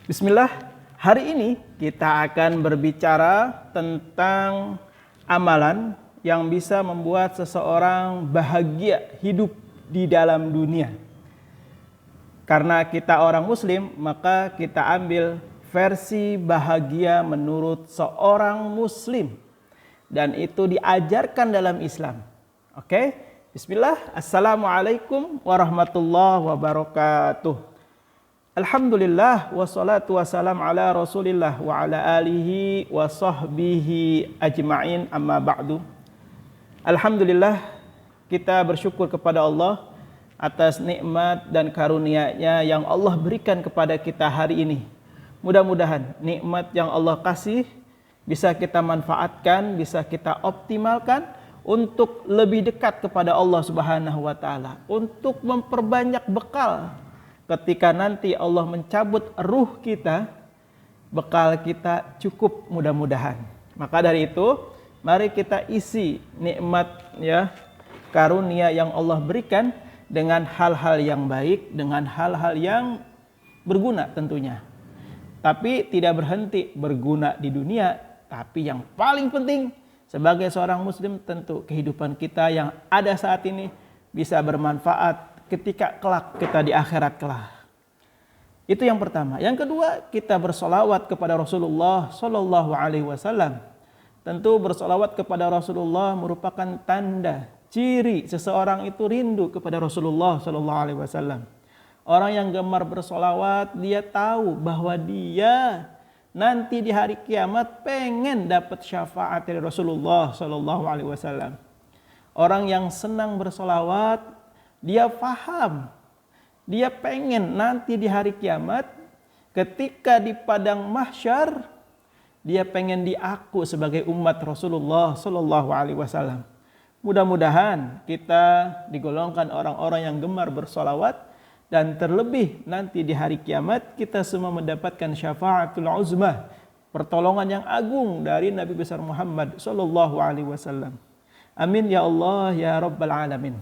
Bismillah, hari ini kita akan berbicara tentang amalan yang bisa membuat seseorang bahagia hidup di dalam dunia. Karena kita orang muslim, maka kita ambil versi bahagia menurut seorang muslim. Dan itu diajarkan dalam Islam. Oke? Bismillah, Assalamualaikum warahmatullahi wabarakatuh. Alhamdulillah wassalatu wassalam ala rasulillah wa ala alihi wa sahbihi ajma'in amma ba'du. Alhamdulillah, kita bersyukur kepada Allah atas nikmat dan karunia-Nya yang Allah berikan kepada kita hari ini. Mudah-mudahan nikmat yang Allah kasih bisa kita manfaatkan, bisa kita optimalkan untuk lebih dekat kepada Allah Subhanahu wa taala, untuk memperbanyak bekal ketika nanti Allah mencabut ruh kita, bekal kita cukup mudah-mudahan. Maka dari itu, mari kita isi nikmat karunia yang Allah berikan dengan hal-hal yang baik, dengan hal-hal yang berguna tentunya. Tapi tidak berhenti berguna di dunia, tapi yang paling penting sebagai seorang muslim tentu kehidupan kita yang ada saat ini bisa bermanfaat ketika kelak kita di akhirat kelak. Itu yang pertama. Yang kedua, kita bersolawat kepada Rasulullah Sallallahu Alaihi Wasallam. Tentu bersolawat kepada Rasulullah merupakan tanda ciri seseorang itu rindu kepada Rasulullah Sallallahu Alaihi Wasallam. Orang yang gemar bersolawat, dia tahu bahwa dia nanti di hari kiamat pengen dapat syafaat dari Rasulullah Sallallahu Alaihi Wasallam. Orang yang senang bersolawat, dia paham, dia pengen nanti di hari kiamat ketika di padang mahsyar dia pengen diaku sebagai umat Rasulullah Sallallahu Alaihi Wasallam. Mudah-mudahan kita digolongkan orang-orang yang gemar bersolawat dan terlebih nanti di hari kiamat kita semua mendapatkan syafaatul uzmah, pertolongan yang agung dari Nabi besar Muhammad Sallallahu Alaihi Wasallam. Amin ya Allah ya Rabbal Alamin.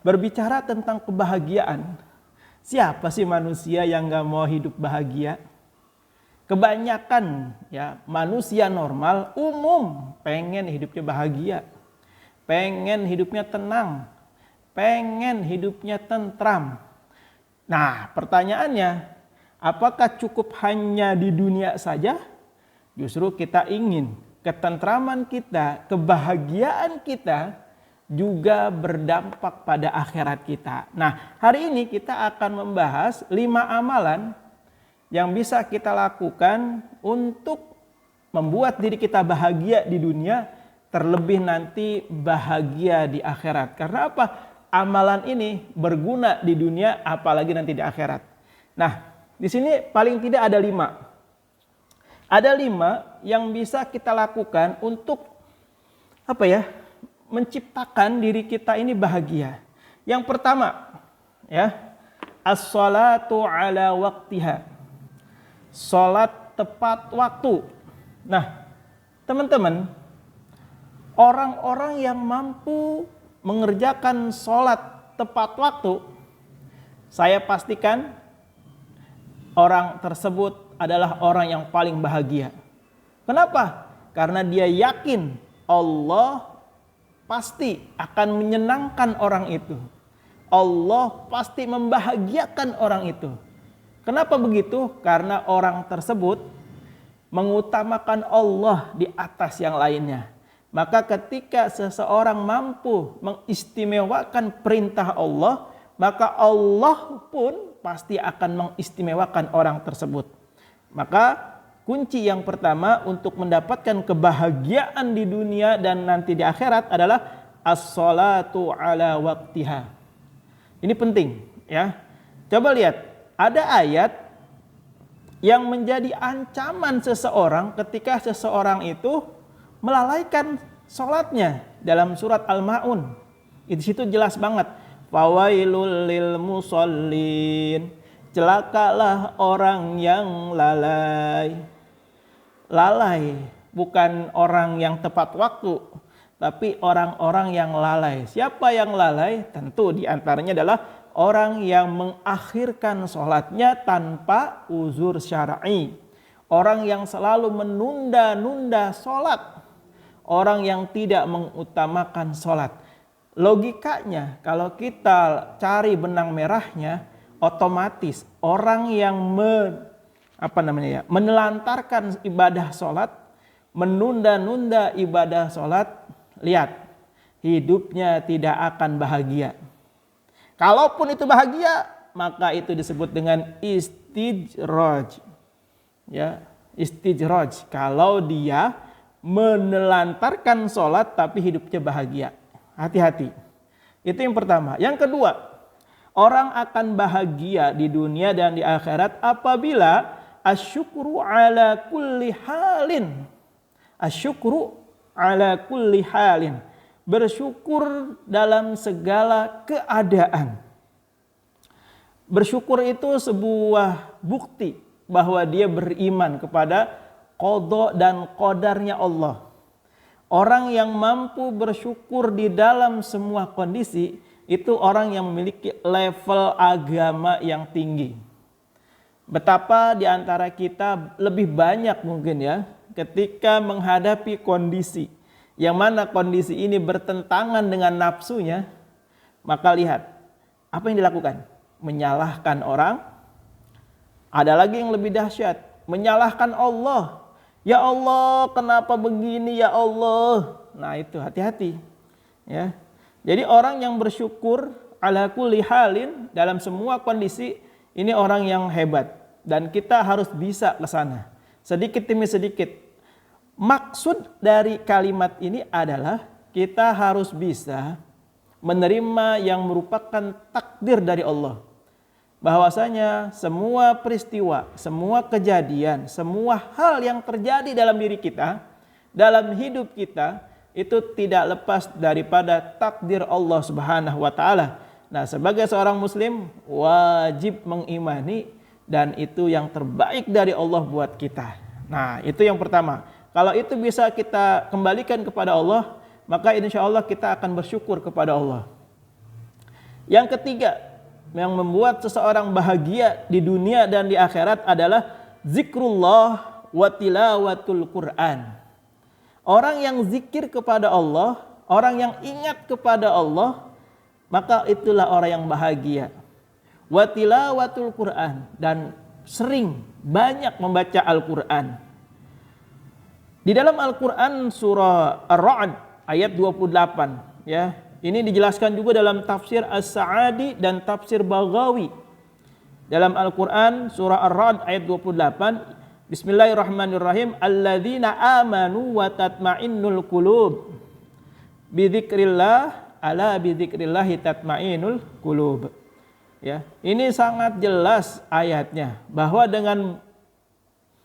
Berbicara tentang kebahagiaan, siapa sih manusia yang gak mau hidup bahagia? Kebanyakan manusia normal umum pengen hidupnya bahagia, pengen hidupnya tenang, pengen hidupnya tentram. Nah, pertanyaannya, apakah cukup hanya di dunia saja? Justru kita ingin ketentraman kita, kebahagiaan kita juga berdampak pada akhirat kita. Nah, hari ini kita akan membahas 5 amalan yang bisa kita lakukan untuk membuat diri kita bahagia di dunia, terlebih nanti bahagia di akhirat. Karena apa? Amalan ini berguna di dunia, apalagi nanti di akhirat. Nah, di sini paling tidak ada 5. Ada 5 yang bisa kita lakukan untuk menciptakan diri kita ini bahagia. Yang pertama, as-salatu ala waqtiha. Salat tepat waktu. Nah, teman-teman, orang-orang yang mampu mengerjakan salat tepat waktu, saya pastikan orang tersebut adalah orang yang paling bahagia. Kenapa? Karena dia yakin Allah pasti akan menyenangkan orang itu. Allah pasti membahagiakan orang itu. Kenapa begitu? Karena orang tersebut mengutamakan Allah di atas yang lainnya. Maka ketika seseorang mampu mengistimewakan perintah Allah, maka Allah pun pasti akan mengistimewakan orang tersebut. Maka kunci yang pertama untuk mendapatkan kebahagiaan di dunia dan nanti di akhirat adalah as-salatu ala waqtiha. Ini penting ya. Coba lihat, ada ayat yang menjadi ancaman seseorang ketika seseorang itu melalaikan salatnya dalam surat Al-Maun. Di situ jelas banget, fawailul lil musallin. Celakalah orang yang lalai. Lalai bukan orang yang tepat waktu, tapi orang-orang yang lalai. Siapa yang lalai? Tentu diantaranya adalah orang yang mengakhirkan sholatnya tanpa uzur syar'i. Orang yang selalu menunda-nunda sholat. Orang yang tidak mengutamakan sholat. Logikanya kalau kita cari benang merahnya, otomatis orang yang menelantarkan ibadah sholat, menunda-nunda ibadah sholat, lihat, hidupnya tidak akan bahagia. Kalaupun itu bahagia, maka itu disebut dengan istijraj. Ya, istijraj. Kalau dia menelantarkan sholat tapi hidupnya bahagia. Hati-hati. Itu yang pertama. Yang kedua, orang akan bahagia di dunia dan di akhirat apabila asyukru ala kulli halin. Asyukru ala kulli halin. Bersyukur dalam segala keadaan. Bersyukur itu sebuah bukti bahwa dia beriman kepada qada dan qadarnya Allah. Orang yang mampu bersyukur di dalam semua kondisi itu orang yang memiliki level agama yang tinggi. Betapa di antara kita lebih banyak mungkin ya ketika menghadapi kondisi yang mana kondisi ini bertentangan dengan nafsunya, maka lihat apa yang dilakukan? Menyalahkan orang. Ada lagi yang lebih dahsyat, menyalahkan Allah. Ya Allah, kenapa begini ya Allah? Nah itu hati-hati. Ya. Jadi orang yang bersyukur ala kulli halin dalam semua kondisi, ini orang yang hebat. Dan kita harus bisa ke sana. Sedikit demi sedikit. Maksud dari kalimat ini adalah kita harus bisa menerima yang merupakan takdir dari Allah. Bahwasanya semua peristiwa, semua kejadian, semua hal yang terjadi dalam diri kita, dalam hidup kita, itu tidak lepas daripada takdir Allah Subhanahu wa taala. Nah, sebagai seorang muslim wajib mengimani dan itu yang terbaik dari Allah buat kita. Nah, itu yang pertama. Kalau itu bisa kita kembalikan kepada Allah, maka insya Allah kita akan bersyukur kepada Allah. Yang ketiga, yang membuat seseorang bahagia di dunia dan di akhirat adalah zikrullah wa tilawatul Quran. Orang yang zikir kepada Allah, orang yang ingat kepada Allah, maka itulah orang yang bahagia. Wa tilawatul Quran, dan sering banyak membaca Al-Quran. Di dalam Al-Quran surah Ar-Ra'd ayat 28 ya. Ini dijelaskan juga dalam tafsir As-Sa'adi dan tafsir Baghawi. Dalam Al-Quran surah Ar-Ra'd ayat 28, Bismillahirrahmanirrahim, alladzina amanu wa tatma'innul qulub bidzikrillah ala bidzikrillahi tatma'innul qulub. Ya, ini sangat jelas ayatnya bahwa dengan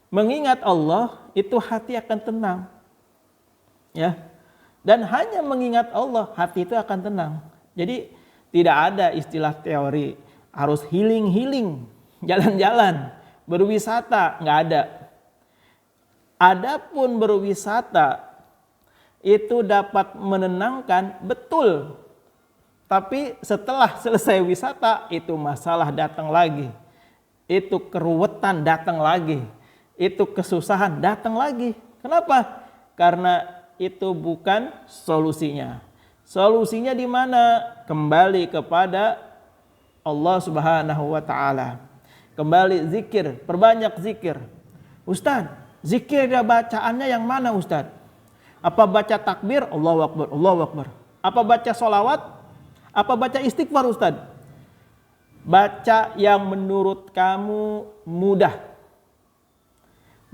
mengingat Allah itu hati akan tenang. Ya. Dan hanya mengingat Allah, hati itu akan tenang. Jadi tidak ada istilah teori harus healing, jalan-jalan, berwisata, nggak ada. Adapun berwisata itu dapat menenangkan, betul. Tapi setelah selesai wisata, itu masalah datang lagi. Itu keruwetan datang lagi. Itu kesusahan datang lagi. Kenapa? Karena itu bukan solusinya. Solusinya di mana? Kembali kepada Allah Subhanahu wa taala. Kembali zikir, perbanyak zikir. Ustaz, zikir bacaannya yang mana Ustaz? Apa baca takbir? Allahu Akbar, Allahu Akbar. Apa baca sholawat? Apa baca istighfar Ustaz? Baca yang menurut kamu mudah.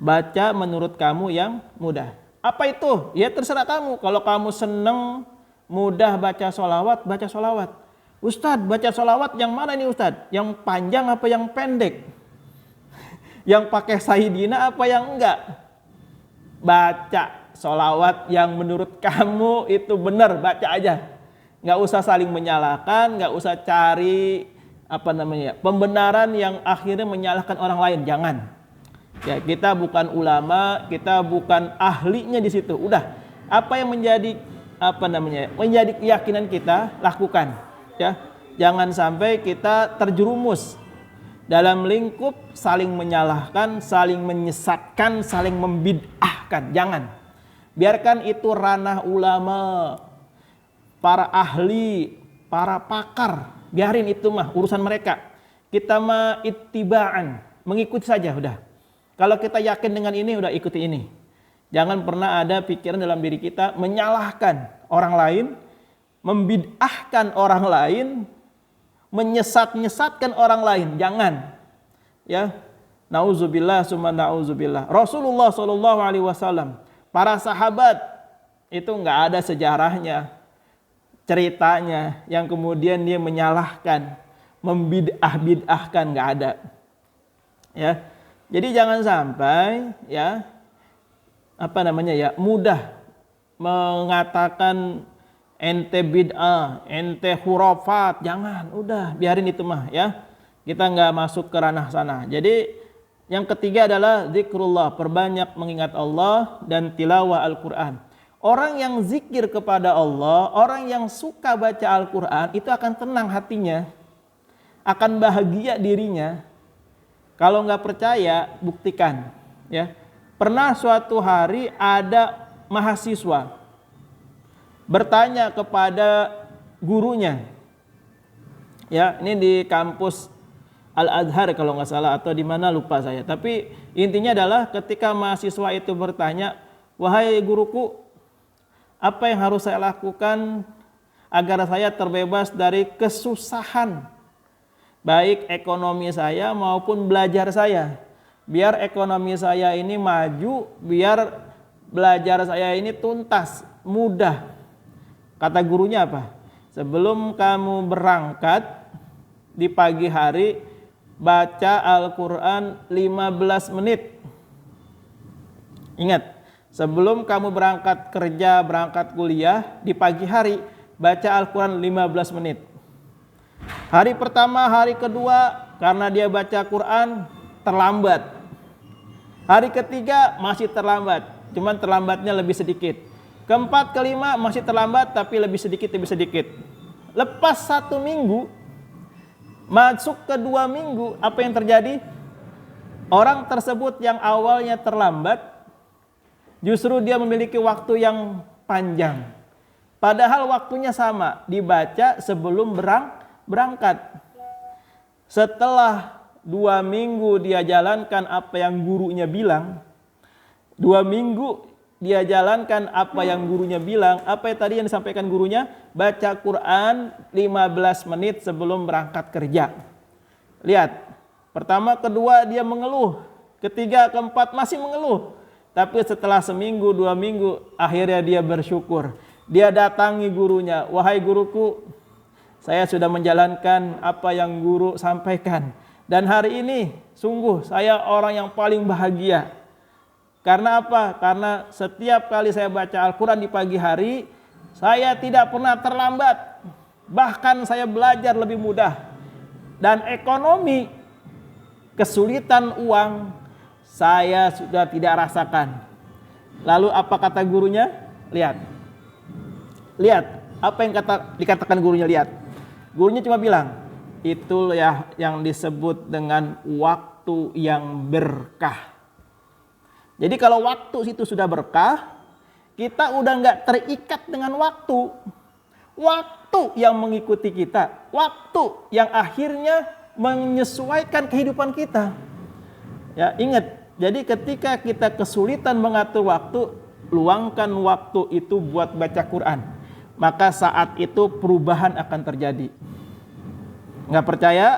Baca menurut kamu yang mudah. Apa itu? Ya terserah kamu. Kalau kamu seneng mudah baca sholawat, baca sholawat. Ustadz, baca sholawat yang mana nih Ustadz? Yang panjang apa yang pendek? Yang pakai sayyidina apa yang enggak? Baca sholawat yang menurut kamu itu benar, baca aja. Nggak usah saling menyalahkan, nggak usah cari pembenaran yang akhirnya menyalahkan orang lain. Jangan. Ya, kita bukan ulama, kita bukan ahlinya di situ. Udah, apa yang menjadi menjadi keyakinan kita, lakukan. Ya, jangan sampai kita terjerumus dalam lingkup saling menyalahkan, saling menyesatkan, saling membid'ahkan. Jangan. Biarkan itu ranah ulama, para ahli, para pakar. Biarin itu mah urusan mereka. Kita mah ittiba'an, mengikuti saja udah. Kalau kita yakin dengan ini, udah ikuti ini. Jangan pernah ada pikiran dalam diri kita menyalahkan orang lain, membid'ahkan orang lain, menyesatkan orang lain. Jangan. Ya. Nauzubillah summa nauzubillah. Rasulullah SAW, para sahabat itu enggak ada sejarahnya, ceritanya yang kemudian dia menyalahkan, membid'ah-bid'ahkan, enggak ada. Ya. Jadi jangan sampai ya mudah mengatakan ente bid'ah, ente khurafat. Jangan, udah biarin itu mah ya. Kita nggak masuk ke ranah sana. Jadi yang ketiga adalah zikrullah, perbanyak mengingat Allah dan tilawah Al-Quran. Orang yang zikir kepada Allah, orang yang suka baca Al-Quran, itu akan tenang hatinya, akan bahagia dirinya. Kalau nggak percaya, buktikan. Ya, pernah suatu hari ada mahasiswa bertanya kepada gurunya. Ya, ini di kampus Al-Azhar kalau nggak salah, atau di mana lupa saya. Tapi intinya adalah ketika mahasiswa itu bertanya, wahai guruku, apa yang harus saya lakukan agar saya terbebas dari kesusahan, baik ekonomi saya maupun belajar saya, biar ekonomi saya ini maju, biar belajar saya ini tuntas, mudah. Kata gurunya apa? Sebelum kamu berangkat di pagi hari, baca Al-Quran 15 menit. Ingat, sebelum kamu berangkat kerja, berangkat kuliah, di pagi hari, baca Al-Quran 15 menit. Hari pertama, hari kedua, karena dia baca Quran, terlambat. Hari ketiga, masih terlambat. Cuman terlambatnya lebih sedikit. Keempat, kelima, masih terlambat, tapi lebih sedikit. Lepas 1 minggu, masuk ke 2 minggu, apa yang terjadi? Orang tersebut yang awalnya terlambat, justru dia memiliki waktu yang panjang. Padahal waktunya sama, dibaca sebelum berangkat. Setelah 2 minggu dia jalankan apa yang gurunya bilang, 2 minggu dia jalankan apa yang gurunya bilang. Apa yang tadi yang disampaikan gurunya? Baca Quran 15 menit sebelum berangkat kerja. Lihat, pertama, kedua dia mengeluh, ketiga, keempat masih mengeluh. Tapi setelah 1 minggu, 2 minggu, akhirnya dia bersyukur. Dia datangi gurunya, wahai guruku, saya sudah menjalankan apa yang guru sampaikan. Dan hari ini sungguh saya orang yang paling bahagia. Karena apa? Karena setiap kali saya baca Al-Quran di pagi hari, saya tidak pernah terlambat. Bahkan saya belajar lebih mudah. Dan ekonomi, kesulitan uang, saya sudah tidak rasakan. Lalu apa kata gurunya? Lihat. Apa yang dikatakan gurunya? Lihat. Gurunya cuma bilang, itu ya yang disebut dengan waktu yang berkah. Jadi kalau waktu itu sudah berkah, kita udah nggak terikat dengan waktu. Waktu yang mengikuti kita, waktu yang akhirnya menyesuaikan kehidupan kita. Ya, ingat, jadi ketika kita kesulitan mengatur waktu, luangkan waktu itu buat baca Quran. Maka saat itu perubahan akan terjadi. Nggak percaya?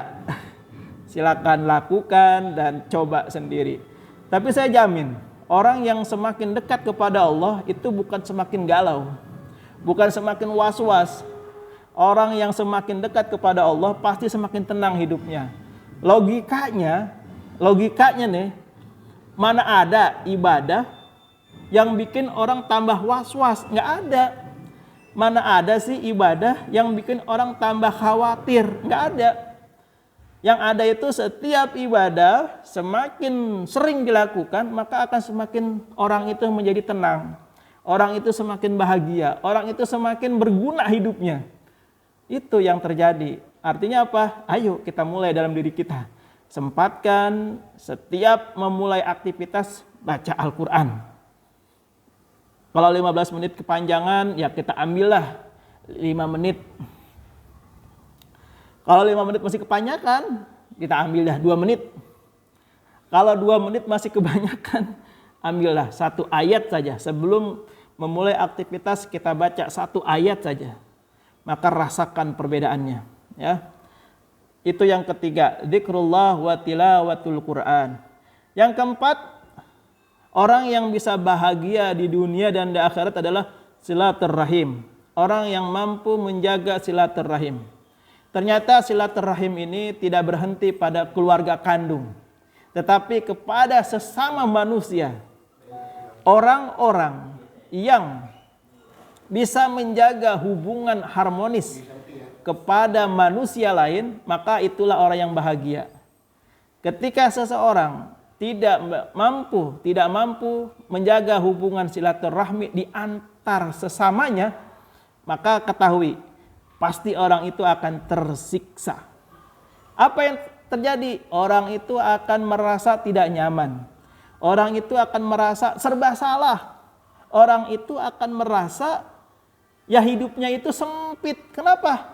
Silakan lakukan dan coba sendiri. Tapi saya jamin, orang yang semakin dekat kepada Allah itu bukan semakin galau, bukan semakin was-was. Orang yang semakin dekat kepada Allah pasti semakin tenang hidupnya. Logikanya nih, mana ada ibadah yang bikin orang tambah was-was? Nggak ada. Mana ada sih ibadah yang bikin orang tambah khawatir? Nggak ada. Yang ada itu setiap ibadah semakin sering dilakukan, maka akan semakin orang itu menjadi tenang. Orang itu semakin bahagia. Orang itu semakin berguna hidupnya. Itu yang terjadi. Artinya apa? Ayo kita mulai dalam diri kita. Sempatkan setiap memulai aktivitas baca Al-Quran. Kalau 15 menit kepanjangan, ya kita ambillah 5 menit. Kalau 5 menit masih kepanjangan, kita ambil dah 2 menit. Kalau 2 menit masih kebanyakan, ambillah 1 ayat saja. Sebelum memulai aktivitas kita baca 1 ayat saja. Maka rasakan perbedaannya. Ya. Itu yang ketiga, dzikrullah wa tilawatul Quran. Yang keempat, orang yang bisa bahagia di dunia dan di akhirat adalah silaturrahim. Orang yang mampu menjaga silaturrahim. Ternyata silaturrahim ini tidak berhenti pada keluarga kandung, tetapi kepada sesama manusia. Orang-orang yang bisa menjaga hubungan harmonis kepada manusia lain, maka itulah orang yang bahagia. Ketika seseorang tidak mampu menjaga hubungan silaturahmi di antar sesamanya, maka ketahui pasti orang itu akan tersiksa. Apa yang terjadi? Orang itu akan merasa tidak nyaman. Orang itu akan merasa serba salah. Orang itu akan merasa ya hidupnya itu sempit. Kenapa?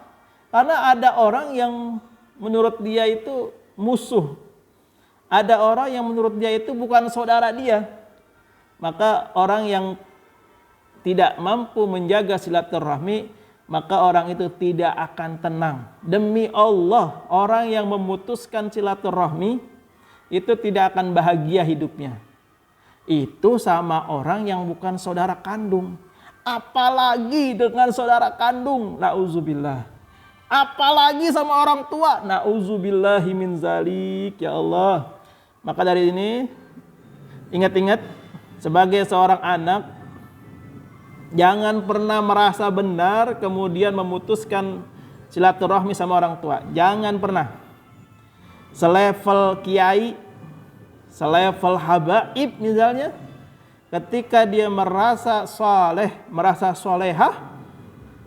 Karena ada orang yang menurut dia itu musuh. Ada orang yang menurut dia itu bukan saudara dia. Maka orang yang tidak mampu menjaga silaturahmi, maka orang itu tidak akan tenang. Demi Allah, orang yang memutuskan silaturahmi itu tidak akan bahagia hidupnya. Itu sama orang yang bukan saudara kandung. Apalagi dengan saudara kandung, na'udzubillah. Apalagi sama orang tua, na'udzubillahi min zalik, ya Allah. Maka dari ini, ingat-ingat, sebagai seorang anak, jangan pernah merasa benar kemudian memutuskan silaturahmi sama orang tua. Jangan pernah. Selevel kiai, selevel habaib misalnya, ketika dia merasa soleh, merasa solehah,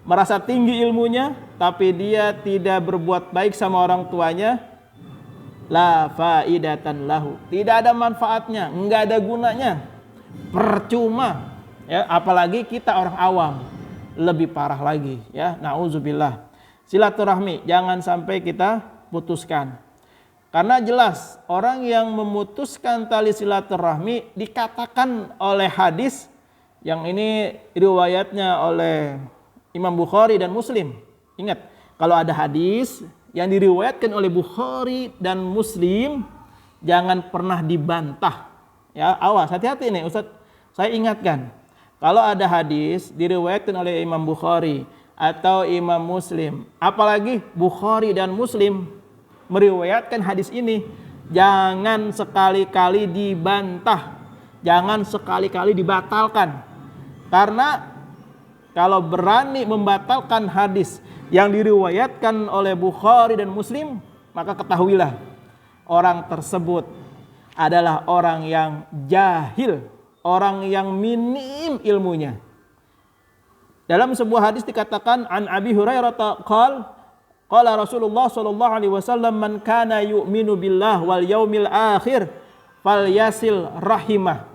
merasa tinggi ilmunya, tapi dia tidak berbuat baik sama orang tuanya, la faidatan lahu. Tidak ada manfaatnya, enggak ada gunanya. Percuma. Ya, apalagi kita orang awam, lebih parah lagi, ya. Nauzubillah. Silaturahmi jangan sampai kita putuskan. Karena jelas orang yang memutuskan tali silaturahmi dikatakan oleh hadis yang ini riwayatnya oleh Imam Bukhari dan Muslim. Ingat, kalau ada hadis yang diriwayatkan oleh Bukhari dan Muslim, jangan pernah dibantah. Ya, awas, hati-hati nih Ustaz. Saya ingatkan. Kalau ada hadis diriwayatkan oleh Imam Bukhari atau Imam Muslim, apalagi Bukhari dan Muslim meriwayatkan hadis ini, jangan sekali-kali dibantah, jangan sekali-kali dibatalkan. Karena kalau berani membatalkan hadis yang diriwayatkan oleh Bukhari dan Muslim, maka ketahuilah orang tersebut adalah orang yang jahil, orang yang minim ilmunya. Dalam sebuah hadis dikatakan an Abi Hurairah qala Rasulullah sallallahu alaihi wasallam man kana yu'minu billah wal yaumil akhir falyasil rahimah.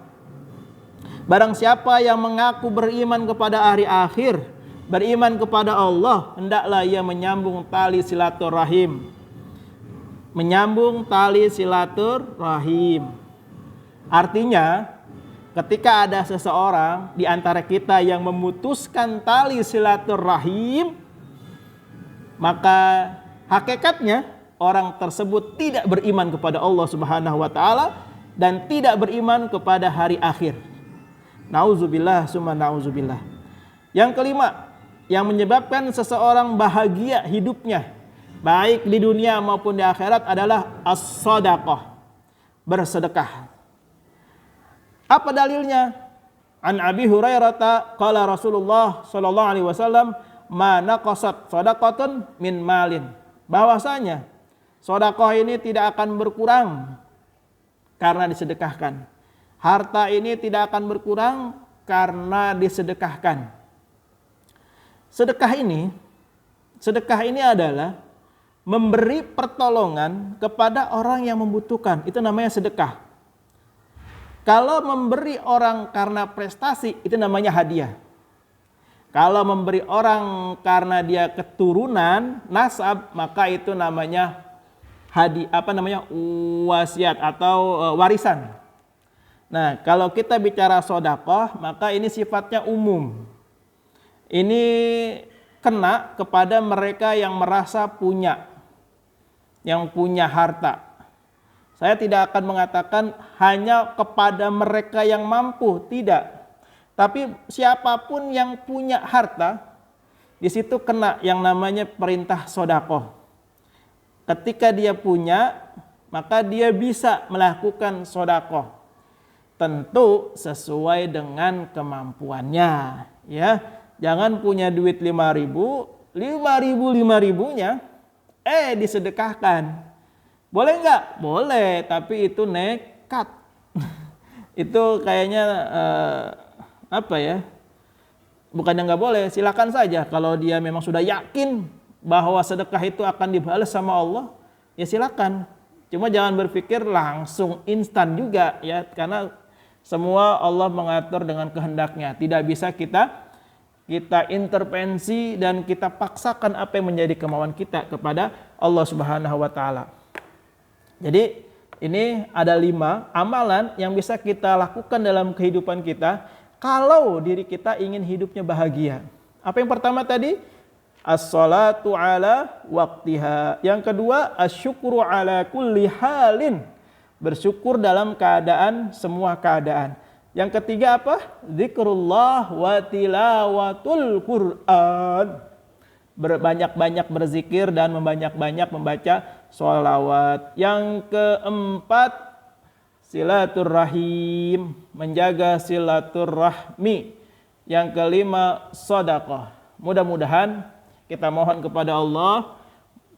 Barang siapa yang mengaku beriman kepada hari akhir, beriman kepada Allah, hendaklah ia menyambung tali silaturahim. Menyambung tali silaturahim. Artinya ketika ada seseorang di antara kita yang memutuskan tali silaturahim, maka hakikatnya orang tersebut tidak beriman kepada Allah Subhanahu wa taala dan tidak beriman kepada hari akhir. Nauzubillah summa nauzubillah. Yang kelima, yang menyebabkan seseorang bahagia hidupnya baik di dunia maupun di akhirat adalah as-shadaqah, bersedekah. Apa dalilnya? An Abi Hurairah qala Rasulullah sallallahu alaihi wasallam ma naqasat shadaqatun min malin. Bahwasanya sedekah ini tidak akan berkurang karena disedekahkan. Harta ini tidak akan berkurang karena disedekahkan. Sedekah ini adalah memberi pertolongan kepada orang yang membutuhkan. Itu namanya sedekah. Kalau memberi orang karena prestasi, itu namanya hadiah. Kalau memberi orang karena dia keturunan, nasab, maka itu namanya wasiat atau warisan. Nah, kalau kita bicara sedekah, maka ini sifatnya umum. Ini kena kepada mereka yang merasa punya, yang punya harta. Saya tidak akan mengatakan hanya kepada mereka yang mampu, tidak. Tapi siapapun yang punya harta, di situ kena yang namanya perintah sedekah. Ketika dia punya, maka dia bisa melakukan sedekah. Tentu sesuai dengan kemampuannya, ya. Jangan punya duit 5.000-nya disedekahkan. Boleh nggak? Boleh, tapi itu nekat. Itu kayaknya bukannya nggak boleh, silakan saja. Kalau dia memang sudah yakin bahwa sedekah itu akan dibalas sama Allah, ya silakan. Cuma jangan berpikir langsung instan juga, ya, karena semua Allah mengatur dengan kehendaknya. Tidak bisa kita intervensi dan kita paksakan apa yang menjadi kemauan kita kepada Allah Subhanahu wa taala. Jadi ini ada 5 amalan yang bisa kita lakukan dalam kehidupan kita kalau diri kita ingin hidupnya bahagia. Apa yang pertama tadi? As-salatu ala waqtiha. Yang kedua, asyukru ala kulli halin. Bersyukur dalam keadaan, semua keadaan. Yang ketiga apa? Zikrullah wa tilawatul Quran. Berbanyak-banyak berzikir dan banyak-banyak membaca sholawat. Yang keempat, silaturrahim, menjaga silaturrahmi. Yang kelima, sedekah. Mudah-mudahan kita mohon kepada Allah,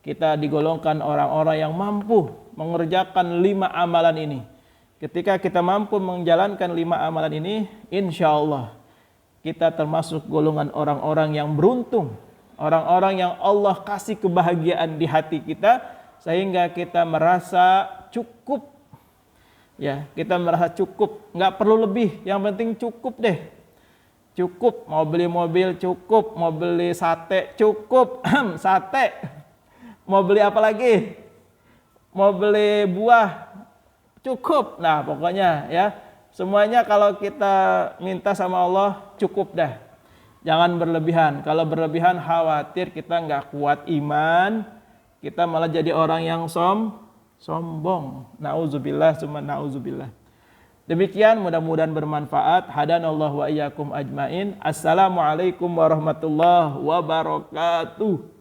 kita digolongkan orang-orang yang mampu mengerjakan 5 amalan ini. Ketika kita mampu menjalankan 5 amalan ini, insya Allah kita termasuk golongan orang-orang yang beruntung, orang-orang yang Allah kasih kebahagiaan di hati kita, sehingga kita merasa cukup. Ya, kita merasa cukup, nggak perlu lebih, yang penting cukup deh. Cukup, mau beli mobil cukup, mau beli sate cukup, sate. Mau beli apa lagi? Mau beli buah cukup. Nah, pokoknya ya, semuanya kalau kita minta sama Allah cukup dah. Jangan berlebihan. Kalau berlebihan khawatir kita nggak kuat iman, kita malah jadi orang yang sombong. Nauzubillah summa nauzubillah. Demikian, mudah-mudahan bermanfaat. Hadanallahu wa iyyakum ajmain. Assalamualaikum warahmatullahi wabarakatuh.